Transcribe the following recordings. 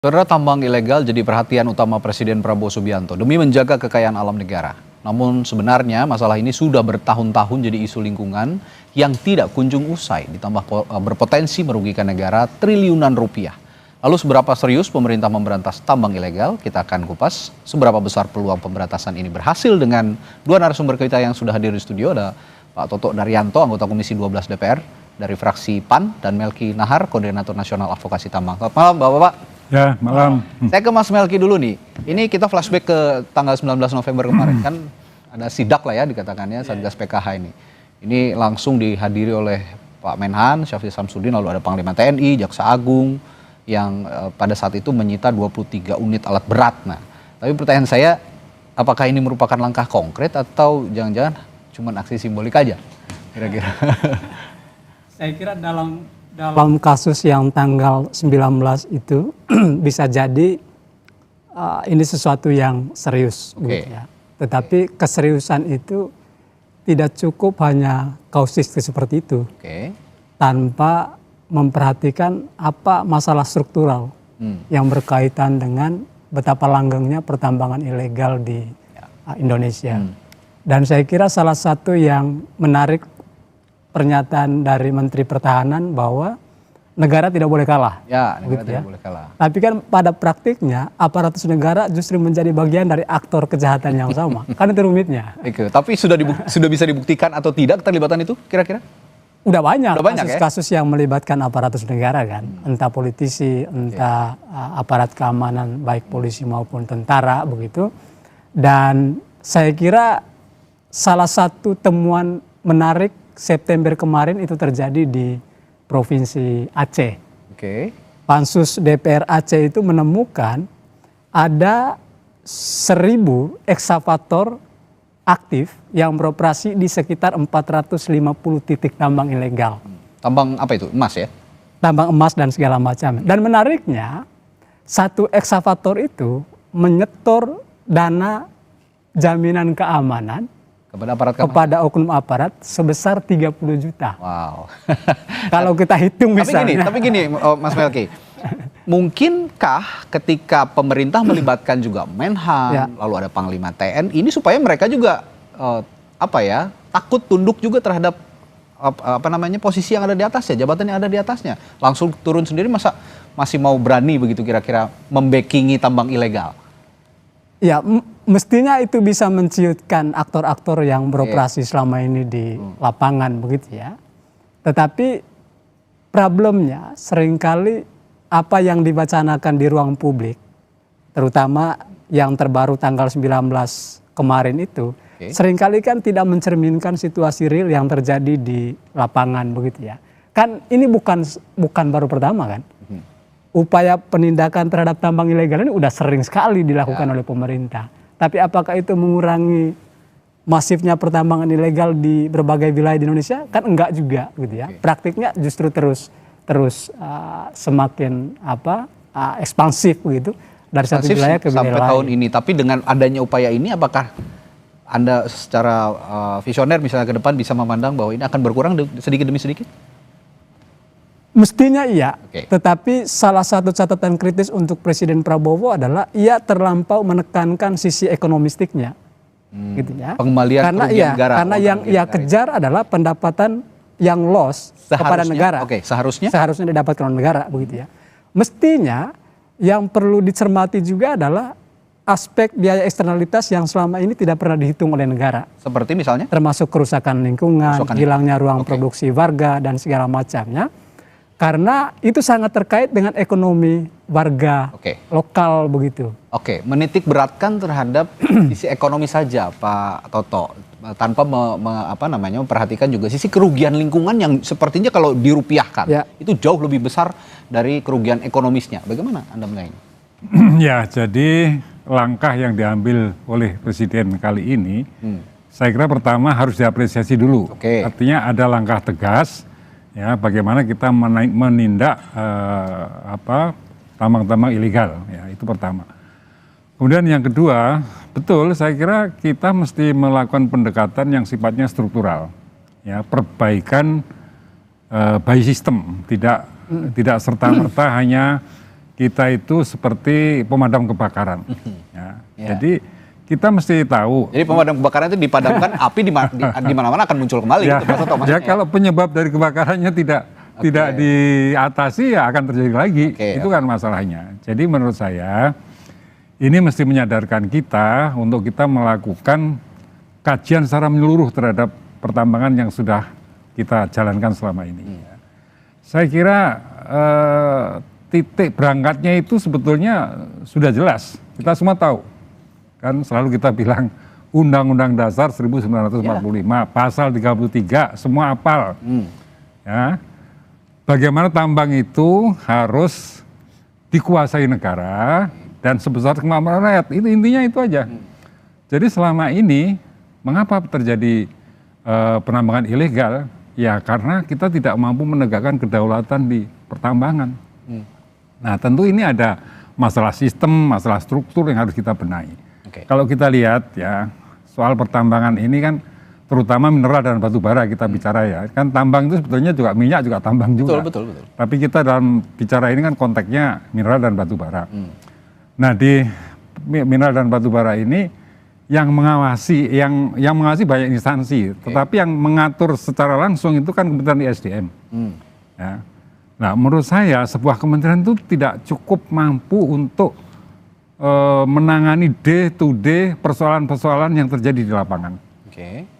Saudara, tambang ilegal jadi perhatian utama Presiden Prabowo Subianto demi menjaga kekayaan alam negara. Namun sebenarnya masalah ini sudah bertahun-tahun jadi isu lingkungan yang tidak kunjung usai, ditambah berpotensi merugikan negara triliunan rupiah. Lalu seberapa serius pemerintah memberantas tambang ilegal? Kita akan kupas seberapa besar peluang pemberantasan ini berhasil dengan dua narasumber kita yang sudah hadir di studio. Ada Pak Toto Daryanto, anggota Komisi 12 DPR dari fraksi PAN, dan Melki Nahar, Koordinator Nasional Advokasi Tambang. Selamat malam Bapak-Bapak. Ya, malam. Saya ke Mas Melki dulu nih. Ini kita flashback ke tanggal 19 November kemarin. Kan ada sidak lah ya dikatakannya, Satgas PKH ini. Ini langsung dihadiri oleh Pak Menhan, Syafri Samsudin, lalu ada Panglima TNI, Jaksa Agung, yang pada saat itu menyita 23 unit alat berat. Nah, tapi pertanyaan saya, apakah ini merupakan langkah konkret atau jangan-jangan cuma aksi simbolik aja? Kira-kira. Saya kira dalam kasus yang tanggal 19 itu bisa jadi ini sesuatu yang serius. Okay. Gitu ya. Tetapi keseriusan itu tidak cukup hanya kausistik seperti itu. Okay. Tanpa memperhatikan apa masalah struktural yang berkaitan dengan betapa langgengnya pertambangan ilegal di Indonesia. Dan saya kira salah satu yang menarik pernyataan dari Menteri Pertahanan bahwa negara tidak boleh kalah. Ya, negara gitu tidak ya. boleh kalah. Tapi kan pada praktiknya aparatus negara justru menjadi bagian dari aktor kejahatan yang sama. Kan itu rumitnya. Tapi sudah bisa dibuktikan atau tidak keterlibatan itu kira-kira? Udah banyak kasus kasus-kasus yang melibatkan aparatus negara kan. Entah politisi, entah aparat keamanan baik polisi maupun tentara begitu. Dan saya kira salah satu temuan menarik September kemarin itu terjadi di Provinsi Aceh. Pansus DPR Aceh itu menemukan ada 1.000 ekskavator aktif yang beroperasi di sekitar 450 titik tambang ilegal. Tambang apa itu? Emas ya? Tambang emas dan segala macam. Dan menariknya, satu ekskavator itu menyetor dana jaminan keamanan kepada oknum aparat sebesar 30 juta. Wow. Kalau kita hitung misalnya. Tapi gini Mas Melki, mungkinkah ketika pemerintah melibatkan juga Menhan, lalu ada Panglima TNI, ini supaya mereka juga takut tunduk juga terhadap posisi yang ada di atasnya, jabatan yang ada di atasnya, langsung turun sendiri, masa masih mau berani begitu kira-kira membackingi tambang ilegal? Ya, mestinya itu bisa menciutkan aktor-aktor yang beroperasi selama ini di lapangan begitu ya. Tetapi problemnya seringkali apa yang dibacanakan di ruang publik, terutama yang terbaru tanggal 19 kemarin itu, seringkali kan tidak mencerminkan situasi real yang terjadi di lapangan begitu ya. Kan ini bukan baru pertama kan. Upaya penindakan terhadap tambang ilegal ini udah sering sekali dilakukan oleh pemerintah. Tapi apakah itu mengurangi masifnya pertambangan ilegal di berbagai wilayah di Indonesia? Kan enggak juga gitu ya. Praktiknya justru terus semakin ekspansif begitu dari satu wilayah ke wilayah lain. Sampai tahun ini. Tapi dengan adanya upaya ini, apakah Anda secara visioner misalnya ke depan bisa memandang bahwa ini akan berkurang sedikit demi sedikit? Mestinya iya, tetapi salah satu catatan kritis untuk Presiden Prabowo adalah ia terlampau menekankan sisi ekonomistiknya, gitu ya. Pengembalian kerugian negara. Karena yang ia kejar adalah pendapatan yang loss kepada negara. Seharusnya didapatkan oleh negara, begitu ya. Mestinya yang perlu dicermati juga adalah aspek biaya eksternalitas yang selama ini tidak pernah dihitung oleh negara. Seperti misalnya? Termasuk kerusakan lingkungan, hilangnya ruang produksi warga dan segala macamnya. Karena itu sangat terkait dengan ekonomi warga lokal begitu. Menitik beratkan terhadap sisi ekonomi saja Pak Toto, tanpa memperhatikan juga sisi kerugian lingkungan yang sepertinya kalau dirupiahkan itu jauh lebih besar dari kerugian ekonomisnya. Bagaimana Anda melihat ini? Ya, jadi langkah yang diambil oleh Presiden kali ini, saya kira pertama harus diapresiasi dulu. Artinya ada langkah tegas. Ya, bagaimana kita menindak tambang-tambang ilegal, ya itu pertama. Kemudian yang kedua, betul saya kira kita mesti melakukan pendekatan yang sifatnya struktural, ya perbaikan by system, tidak serta-merta hanya kita itu seperti pemadam kebakaran. Ya. Jadi kita mesti tahu. Jadi pemadam kebakaran itu dipadamkan, api di mana-mana akan muncul kembali. Ya, gitu, Pak Toto, ya kalau penyebab dari kebakarannya tidak diatasi ya akan terjadi lagi. Itu kan masalahnya. Jadi menurut saya ini mesti menyadarkan kita untuk kita melakukan kajian secara menyeluruh terhadap pertambangan yang sudah kita jalankan selama ini. Saya kira titik berangkatnya itu sebetulnya sudah jelas. Kita semua tahu. Kan selalu kita bilang Undang-Undang Dasar 1945, pasal 33, semua hafal. Ya. Bagaimana tambang itu harus dikuasai negara dan sebesar kemampuan rakyat. Itu intinya itu aja. Jadi selama ini mengapa terjadi penambangan ilegal? Ya karena kita tidak mampu menegakkan kedaulatan di pertambangan. Nah tentu ini ada masalah sistem, masalah struktur yang harus kita benahi. Kalau kita lihat ya soal pertambangan ini kan terutama mineral dan batu bara kita bicara ya. Kan tambang itu sebetulnya juga minyak juga tambang juga. Betul. Tapi kita dalam bicara ini kan konteksnya mineral dan batu bara. Nah di mineral dan batu bara ini yang mengawasi banyak instansi, tetapi yang mengatur secara langsung itu kan Kementerian ISDM. Ya. Nah, menurut saya sebuah kementerian itu tidak cukup mampu untuk menangani day-to-day persoalan-persoalan yang terjadi di lapangan.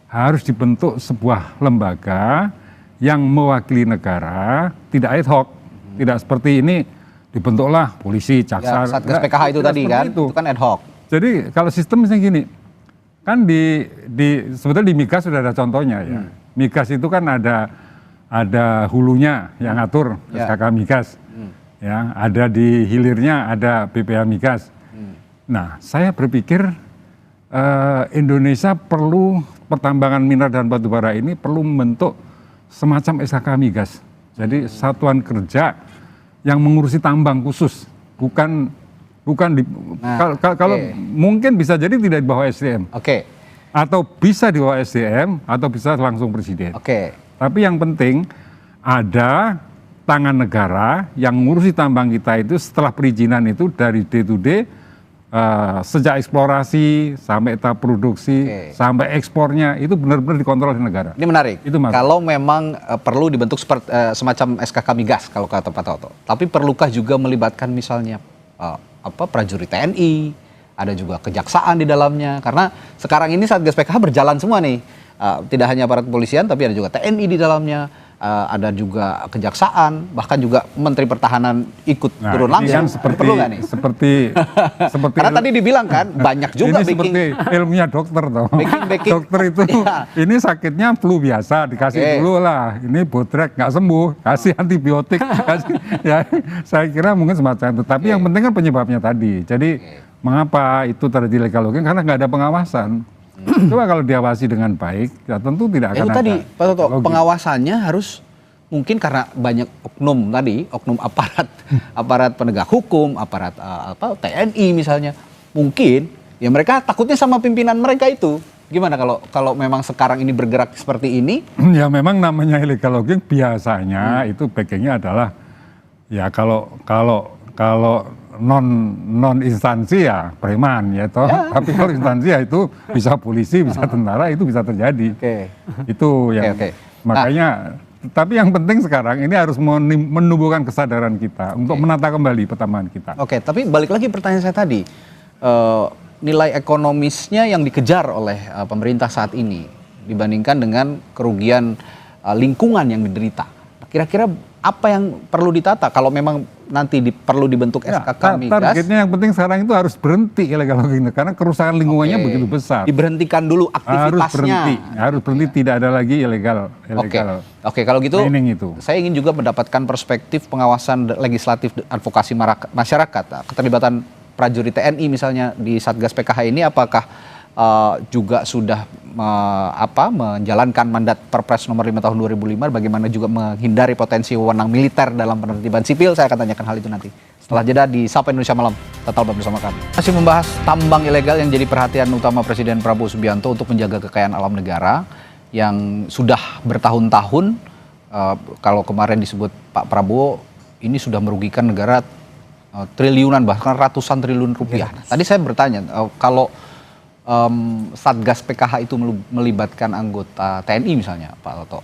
Harus dibentuk sebuah lembaga yang mewakili negara, tidak ad hoc, tidak seperti ini dibentuklah polisi, jaksa. Satgas PKH itu tadi kan, itu kan ad hoc. Jadi kalau sistemnya gini, kan sebetulnya di Migas sudah ada contohnya ya. Migas itu kan ada hulunya yang ngatur SKK Migas, ya ada di hilirnya ada BPH Migas. Nah saya berpikir Indonesia perlu pertambangan mineral dan batu bara ini perlu membentuk semacam SKK Migas. Jadi satuan kerja yang mengurusi tambang khusus, bukan kalau mungkin bisa jadi tidak di bawah SDM. Atau bisa di bawah SDM atau bisa langsung presiden. Tapi yang penting ada tangan negara yang mengurusi tambang kita itu setelah perizinan itu dari day to day sejak eksplorasi sampai tahap produksi sampai ekspornya itu benar-benar dikontrol oleh negara. Ini menarik. Itu kalau memang perlu dibentuk semacam SKK Migas kalau kata Pak Toto. Tapi perlukah juga melibatkan misalnya prajurit TNI, ada juga kejaksaan di dalamnya. Karena sekarang ini Satgas PKH berjalan semua nih. Tidak hanya aparat kepolisian tapi ada juga TNI di dalamnya. Ada juga kejaksaan, bahkan juga Menteri Pertahanan ikut turun langsung. Kan perlu nggak nih? Seperti karena tadi dibilang kan banyak juga ini seperti ilmunya dokter toh. Dokter itu ini sakitnya flu biasa dikasih dulu lah. Ini botrek nggak sembuh, kasih antibiotik, ya saya kira mungkin semacam itu. Tapi yang penting kan penyebabnya tadi. Jadi mengapa itu terjadi illegal logging? Karena nggak ada pengawasan. Coba kalau diawasi dengan baik, ya tentu tidak akan ada. Itu tadi, Pak Toto, pengawasannya harus mungkin karena banyak oknum aparat penegak hukum, aparat TNI misalnya, mungkin ya mereka takutnya sama pimpinan mereka itu. Gimana kalau memang sekarang ini bergerak seperti ini? Ya memang namanya illegal logging biasanya itu backingnya adalah ya kalau non instansi ya preman ya toh, tapi kalau instansi ya itu bisa polisi, bisa tentara, itu bisa terjadi. Itu yang makanya. Tapi yang penting sekarang ini harus menumbuhkan kesadaran kita untuk menata kembali pertambangan kita. Tapi balik lagi pertanyaan saya tadi, nilai ekonomisnya yang dikejar oleh pemerintah saat ini dibandingkan dengan kerugian lingkungan yang diderita. Kira-kira apa yang perlu ditata kalau memang nanti perlu dibentuk SKK Migas? Targetnya yang penting sekarang itu harus berhenti illegal logging karena kerusakan lingkungannya begitu besar. Diberhentikan dulu aktivitasnya. Harus berhenti, tidak ada lagi illegal. Kalau gitu itu. Saya ingin juga mendapatkan perspektif pengawasan legislatif advokasi masyarakat, keterlibatan prajurit TNI misalnya di Satgas PKH ini apakah juga sudah menjalankan mandat Perpres nomor 5 tahun 2005, bagaimana juga menghindari potensi wewenang militer dalam penertiban sipil. Saya akan tanyakan hal itu nanti setelah jeda di Sapa Indonesia Malam. Tetap bersama kami. Masih membahas tambang ilegal yang jadi perhatian utama Presiden Prabowo Subianto untuk menjaga kekayaan alam negara yang sudah bertahun-tahun. Kalau kemarin disebut Pak Prabowo ini sudah merugikan negara triliunan bahkan ratusan triliun rupiah. Tadi saya bertanya kalau Satgas PKH itu melibatkan anggota TNI misalnya, Pak Toto.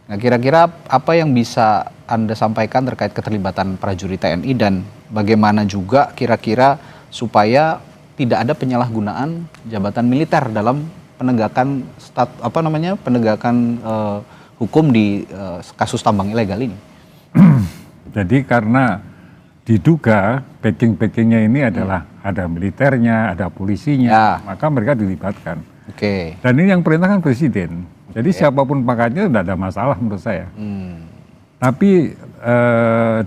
Nah, kira-kira apa yang bisa Anda sampaikan terkait keterlibatan prajurit TNI dan bagaimana juga kira-kira supaya tidak ada penyalahgunaan jabatan militer dalam penegakan penegakan hukum di kasus tambang ilegal ini? Jadi karena diduga backing-backingnya ini adalah ada militernya, ada polisinya, maka mereka dilibatkan. Dan ini yang perintahkan presiden. Jadi siapapun pangkatnya tidak ada masalah menurut saya. Tapi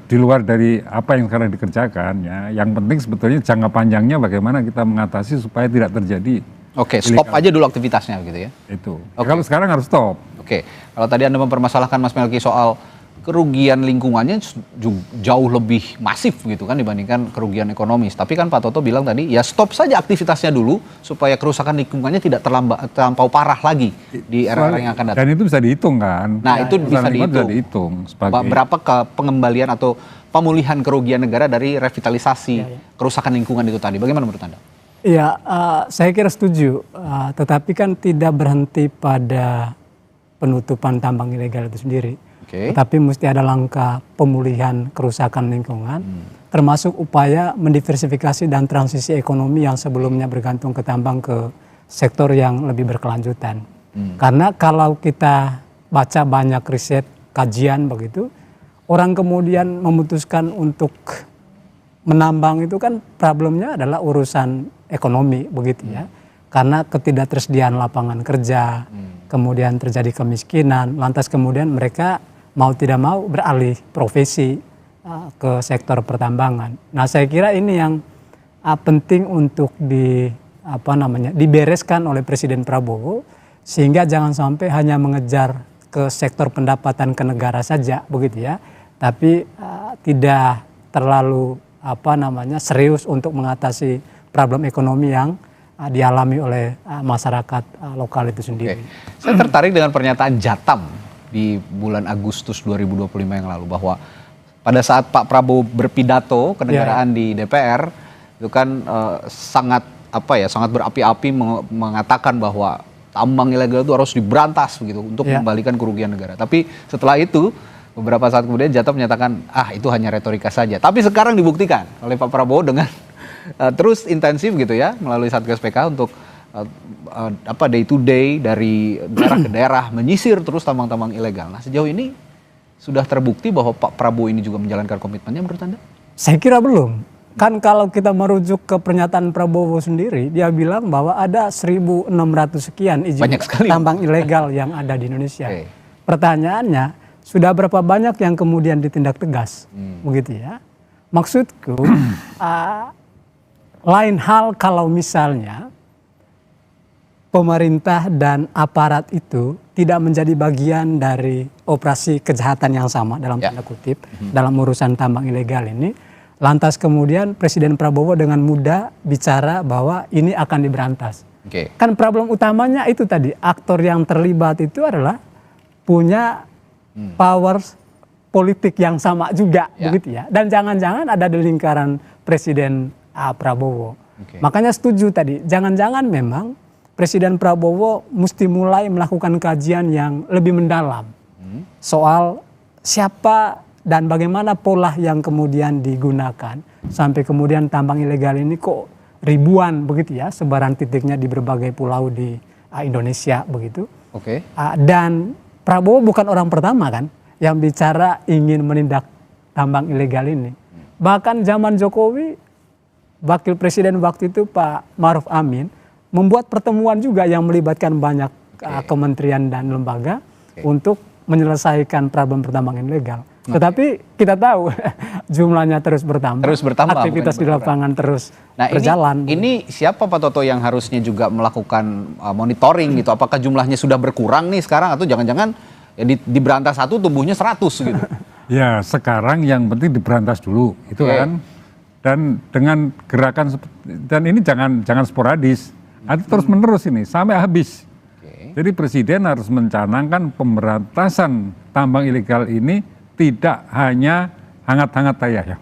di luar dari apa yang sekarang dikerjakan, ya, yang penting sebetulnya jangka panjangnya bagaimana kita mengatasi supaya tidak terjadi. Stop aja dulu aktivitasnya gitu ya. Itu. Kalau sekarang harus stop. Kalau tadi Anda mempermasalahkan Mas Melki soal kerugian lingkungannya jauh lebih masif gitu kan dibandingkan kerugian ekonomis. Tapi kan Pak Toto bilang tadi ya stop saja aktivitasnya dulu supaya kerusakan lingkungannya tidak terlampau parah lagi di era yang akan datang. Dan itu bisa dihitung kan. Nah, itu bisa dihitung. Sebagai berapa pengembalian atau pemulihan kerugian negara dari revitalisasi kerusakan lingkungan itu tadi. Bagaimana menurut Anda? Iya, saya kira setuju. Tetapi kan tidak berhenti pada penutupan tambang ilegal itu sendiri. Tetapi mesti ada langkah pemulihan kerusakan lingkungan, termasuk upaya mendiversifikasi dan transisi ekonomi yang sebelumnya bergantung ke tambang ke sektor yang lebih berkelanjutan. Karena kalau kita baca banyak riset, kajian begitu, orang kemudian memutuskan untuk menambang itu kan problemnya adalah urusan ekonomi begitu ya. Karena ketidaktersediaan lapangan kerja, kemudian terjadi kemiskinan, lantas kemudian mereka mau tidak mau beralih profesi ke sektor pertambangan. Nah, saya kira ini yang penting untuk dibereskan oleh Presiden Prabowo sehingga jangan sampai hanya mengejar ke sektor pendapatan ke negara saja begitu ya, tapi tidak terlalu serius untuk mengatasi problem ekonomi yang dialami oleh masyarakat lokal itu sendiri. Saya tertarik dengan pernyataan Jatam di bulan Agustus 2025 yang lalu bahwa pada saat Pak Prabowo berpidato kenegaraan di DPR itu kan sangat berapi-api mengatakan bahwa tambang ilegal itu harus diberantas begitu untuk mengembalikan kerugian negara. Tapi setelah itu beberapa saat kemudian Jatam menyatakan itu hanya retorika saja. Tapi sekarang dibuktikan oleh Pak Prabowo dengan terus intensif gitu ya melalui Satgas PK untuk day to day dari daerah ke daerah menyisir terus tambang-tambang ilegal. Nah, sejauh ini sudah terbukti bahwa Pak Prabowo ini juga menjalankan komitmennya menurut Anda? Saya kira belum. Kan kalau kita merujuk ke pernyataan Prabowo sendiri, dia bilang bahwa ada 1.600 sekian izin tambang ilegal yang ada di Indonesia. Pertanyaannya, sudah berapa banyak yang kemudian ditindak tegas? Begitu ya. Maksudku, lain hal kalau misalnya pemerintah dan aparat itu tidak menjadi bagian dari operasi kejahatan yang sama dalam tanda kutip dalam urusan tambang ilegal ini, lantas kemudian Presiden Prabowo dengan mudah bicara bahwa ini akan diberantas. Kan problem utamanya itu tadi, aktor yang terlibat itu adalah punya power politik yang sama juga begitu ya, dan jangan-jangan ada di lingkaran Presiden Prabowo. Makanya setuju tadi, jangan-jangan memang Presiden Prabowo mesti mulai melakukan kajian yang lebih mendalam soal siapa dan bagaimana pola yang kemudian digunakan sampai kemudian tambang ilegal ini kok ribuan begitu ya, sebaran titiknya di berbagai pulau di Indonesia begitu. Dan Prabowo bukan orang pertama kan yang bicara ingin menindak tambang ilegal ini. Bahkan zaman Jokowi, Wakil Presiden waktu itu Pak Maruf Amin membuat pertemuan juga yang melibatkan banyak kementerian dan lembaga untuk menyelesaikan problem pertambangan ilegal. Tetapi kita tahu jumlahnya terus bertambah, aktivitas di lapangan terus berjalan. Ini siapa Pak Toto yang harusnya juga melakukan monitoring gitu? Apakah jumlahnya sudah berkurang nih sekarang atau jangan-jangan diberantas satu tumbuhnya 100 gitu? Ya sekarang yang penting diberantas dulu itu kan. Dan dengan gerakan dan ini jangan sporadis. Ada terus menerus ini sampai habis. Jadi presiden harus mencanangkan pemberantasan tambang ilegal ini tidak hanya hangat-hangat tayang.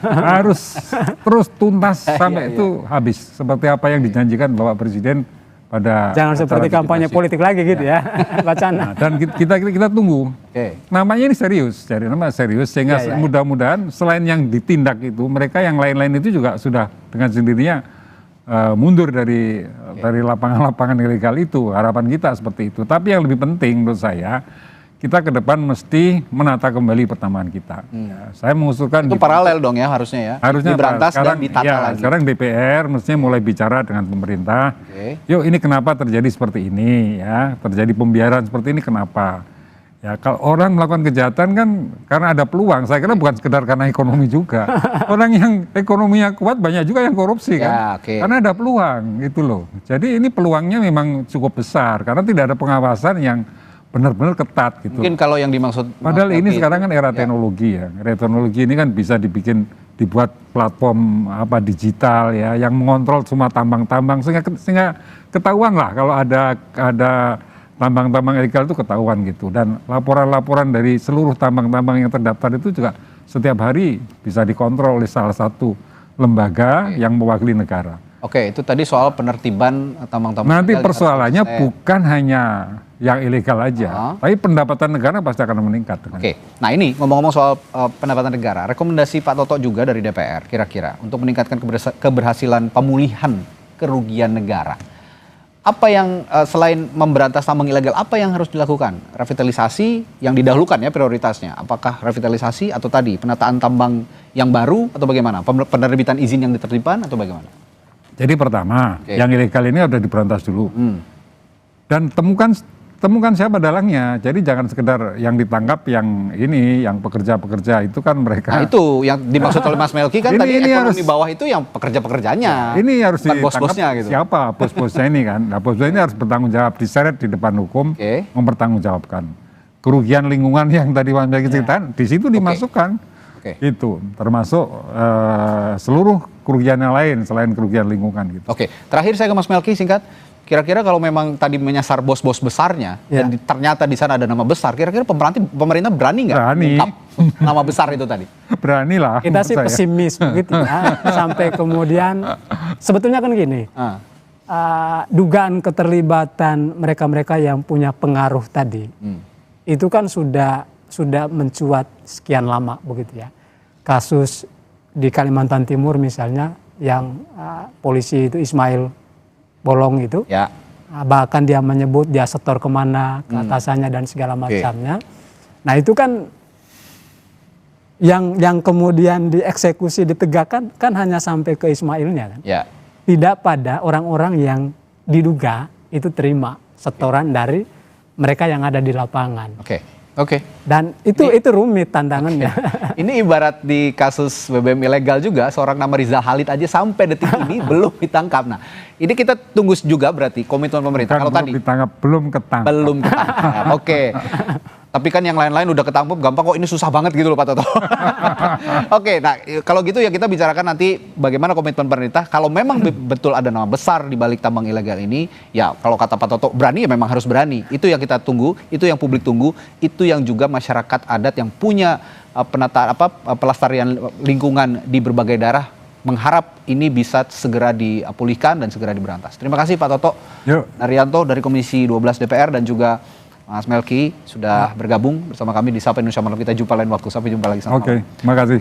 Harus terus tuntas sampai Iya, itu habis. Seperti apa yang dijanjikan Bapak Presiden pada Jangan acara seperti kampanye legislasi. politik lagi gitu ya, wacana. Nah, dan kita tunggu. Oke. Namanya ini serius, jadi nama serius sehingga Iya, iya. mudah-mudahan selain yang ditindak itu, mereka yang lain-lain itu juga sudah dengan sendirinya mundur dari lapangan-lapangan ilegal itu. Harapan kita seperti itu. Tapi yang lebih penting menurut saya, kita ke depan mesti menata kembali pertamahan kita. Ya, saya mengusulkan Itu paralel dong ya harusnya ya. harusnya diberantas sekarang, dan ditata ya, lagi. sekarang DPR mestinya mulai bicara dengan pemerintah. Oke. Yuk ini kenapa terjadi seperti ini ya, terjadi pembiaran seperti ini kenapa? Ya kalau orang melakukan kejahatan kan karena ada peluang. Saya kira bukan sekedar karena ekonomi juga. Orang yang ekonominya kuat banyak juga yang korupsi kan. Ya, oke. Karena ada peluang gitu loh. Jadi ini peluangnya memang cukup besar karena tidak ada pengawasan yang benar-benar ketat gitu. Mungkin kalau yang dimaksud Padahal Mas ini Melki sekarang kan era ya. teknologi ya. Era teknologi ini kan bisa dibuat platform digital ya yang mengontrol semua tambang-tambang sehingga ketahuan lah kalau ada tambang-tambang ilegal itu ketahuan gitu. Dan laporan-laporan dari seluruh tambang-tambang yang terdaftar itu juga setiap hari bisa dikontrol oleh salah satu lembaga yang mewakili negara. Oke, itu tadi soal penertiban tambang-tambang. Nanti ilegal di persoalannya 100%. bukan hanya yang ilegal aja, tapi pendapatan negara pasti akan meningkat. Oke, nah ini ngomong-ngomong soal pendapatan negara, rekomendasi Pak Toto juga dari DPR kira-kira untuk meningkatkan keberhasilan pemulihan kerugian negara. Apa yang selain memberantas tambang ilegal, apa yang harus dilakukan? Revitalisasi yang didahulukan ya prioritasnya. Apakah revitalisasi atau tadi penataan tambang yang baru atau bagaimana? Penerbitan izin yang ditertibkan atau bagaimana? Jadi pertama, Oke. yang ilegal ini harus diberantas dulu. Dan temukan siapa dalangnya. Jadi jangan sekedar yang ditangkap yang ini, yang pekerja-pekerja itu kan mereka. Nah itu yang dimaksud oleh Mas Melki kan Ini tadi ekonomi harus- bawah itu yang pekerja-pekerjanya. Ini harus bukan ditangkap bos-bosnya gitu. siapa bos-bosnya ini kan. Nah bos-bosnya ini harus bertanggung jawab, diseret di depan hukum, Oke. mempertanggungjawabkan. Kerugian lingkungan yang tadi Mas Melki ceritakan, di situ dimasukkan. Oke. Itu termasuk seluruh kerugian yang lain selain kerugian lingkungan gitu. Oke, terakhir saya ke Mas Melki singkat. Kira-kira kalau memang tadi menyasar bos-bos besarnya Ya. dan ternyata di sana ada nama besar, kira-kira pemerintah berani nggak Berani. mengungkap nama besar itu tadi? Beranilah. Kita menurut sih saya. pesimis begitu ya, sampai kemudian sebetulnya kan gini, Ah, dugaan keterlibatan mereka-mereka yang punya pengaruh tadi, itu kan sudah mencuat sekian lama begitu ya. Kasus di Kalimantan Timur misalnya yang polisi itu Ismail Bolong itu, ya, bahkan dia menyebut dia setor kemana, ke atasannya dan segala macamnya. Nah itu kan yang kemudian dieksekusi, ditegakkan kan hanya sampai ke Ismailnya kan. ya. Tidak pada orang-orang yang diduga itu terima setoran dari mereka yang ada di lapangan. Oke. Dan itu rumit tantangannya. Ini ibarat di kasus BBM ilegal juga, seorang nama Rizal Khalid aja sampai detik ini belum ditangkap. Nah, ini kita tunggu juga berarti komitmen pemerintah. Kan Kalau belum tadi ditangkap, belum ketangkap. belum ketangkap. Oke. Tapi kan yang lain-lain udah ketangkep gampang kok, ini susah banget gitu loh Pak Toto. Oke, nah kalau gitu ya kita bicarakan nanti bagaimana komitmen pemerintah. Kalau memang betul ada nama besar di balik tambang ilegal ini, ya kalau kata Pak Toto berani ya memang harus berani. Itu yang kita tunggu, itu yang publik tunggu, itu yang juga masyarakat adat yang punya penataan pelestarian lingkungan di berbagai daerah mengharap ini bisa segera dipulihkan dan segera diberantas. Terima kasih Pak Toto Yuk. Naryanto dari Komisi 12 DPR dan juga Mas Melki sudah bergabung bersama kami di Sapa Indonesia Malam. Kita jumpa lain waktu. Sampai jumpa lagi. Selamat malam. Oke, terima kasih.